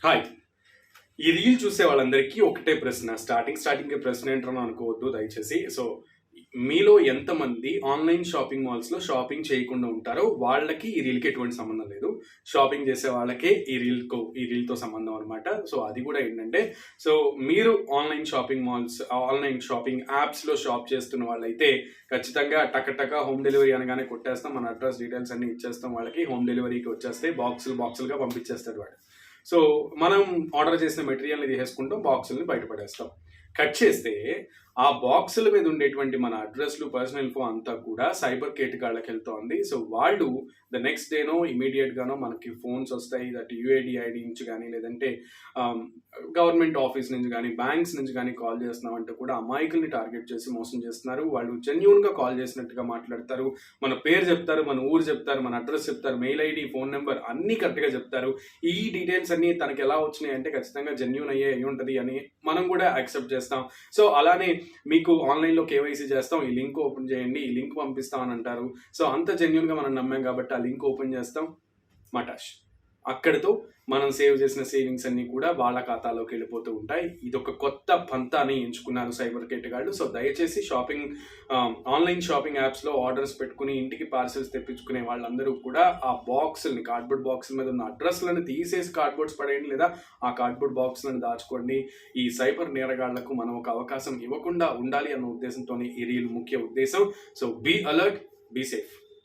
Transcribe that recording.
Hi. ఈ reel చూసే వాళ్ళందరికీ ఒకటే ప్రశ్న. స్టార్టింగ్ ప్రశ్న ఏంటని అనుకోవద్దు దయచేసి. సో మీలో ఎంతమంది ఆన్లైన్ షాపింగ్ మాల్స్లో షాపింగ్ చేయకుండా ఉంటారో వాళ్ళకి ఈ రీల్కి ఎటువంటి సంబంధం లేదు. షాపింగ్ చేసే వాళ్ళకే ఈ రీల్తో సంబంధం అనమాట. సో అది కూడా ఏంటంటే, సో మీరు ఆన్లైన్ షాపింగ్ యాప్స్లో షాప్ చేస్తున్న వాళ్ళైతే ఖచ్చితంగా టక హోమ్ డెలివరీ అనగానే కొట్టేస్తాం. మన అడ్రస్ డీటెయిల్స్ అన్ని ఇచ్చేస్తాం. వాళ్ళకి హోమ్ డెలివరీకి వచ్చేస్తే బాక్సులుగా పంపించేస్తాడు వాడు. సో మనం ఆర్డర్ చేసిన మెటీరియల్ని తీసేసుకుంటాం, బాక్సుల్ని బయటపడేస్తాం. కట్ చేస్తే ఆ బాక్సుల మీద ఉండేటువంటి మన అడ్రస్లు, పర్సనల్ ఇన్ఫో అంతా కూడా సైబర్ కేటగాళ్ళకి వెళ్తోంది. సో వాళ్ళు ద నెక్స్ట్ డేనో ఇమీడియట్గానో మనకి ఫోన్స్ వస్తాయి. దట్ యుఐడి నుంచి కానీ, లేదంటే గవర్నమెంట్ ఆఫీస్ నుంచి కానీ, బ్యాంక్స్ నుంచి కానీ కాల్ చేస్తున్నామంటే కూడా అమాయకుల్ని టార్గెట్ చేసి మోసం చేస్తున్నారు. వాళ్ళు జెన్యూన్గా కాల్ చేసినట్టుగా మాట్లాడతారు. మన పేరు చెప్తారు, మన ఊరు చెప్తారు, మన అడ్రస్ చెప్తారు, మెయిల్ ఐడి, ఫోన్ నెంబర్ అన్నీ కరెక్ట్గా చెప్తారు. ఈ డీటెయిల్స్ అన్నీ తనకి ఎలా వచ్చినాయి అంటే ఖచ్చితంగా జెన్యూన్ అయ్యి ఉంటుంది అని మనం కూడా యాక్సెప్ట్ చేస్తాం. సో అలానే మీకు ఆన్లైన్లో కేవైసీ చేస్తాం, ఈ లింక్ ఓపెన్ చేయండి, ఈ లింక్ పంపిస్తాం అని అంటారు. సో అంత జెన్యూన్గా మనం నమ్మాం కాబట్టి ఆ లింక్ ఓపెన్ చేస్తాం, మటాష్. అక్కడితో మనం సేవ్ చేసిన సేవింగ్స్ అన్ని కూడా వాళ్ళ ఖాతాలోకి వెళ్ళిపోతూ ఉంటాయి. ఇది ఒక కొత్త పంతాని ఎంచుకున్నారు సైబర్ కేటగాళ్ళు. సో దయచేసి ఆన్లైన్ షాపింగ్ యాప్స్లో ఆర్డర్స్ పెట్టుకుని ఇంటికి పార్సెల్స్ తెప్పించుకునే వాళ్ళందరూ కూడా ఆ బాక్సుల్ని, కార్డ్బోర్డ్ బాక్సుల మీద ఉన్న అడ్రస్లను తీసేసి కార్డ్బోర్డ్స్ పడేయండి, లేదా ఆ కార్డ్బోర్డ్ బాక్సులను దాచుకోండి. ఈ సైబర్ నేరగాళ్లకు మనం ఒక అవకాశం ఇవ్వకుండా ఉండాలి అన్న ఉద్దేశంతోనే ఈ రీల్ ముఖ్య ఉద్దేశం. So be alert, be safe.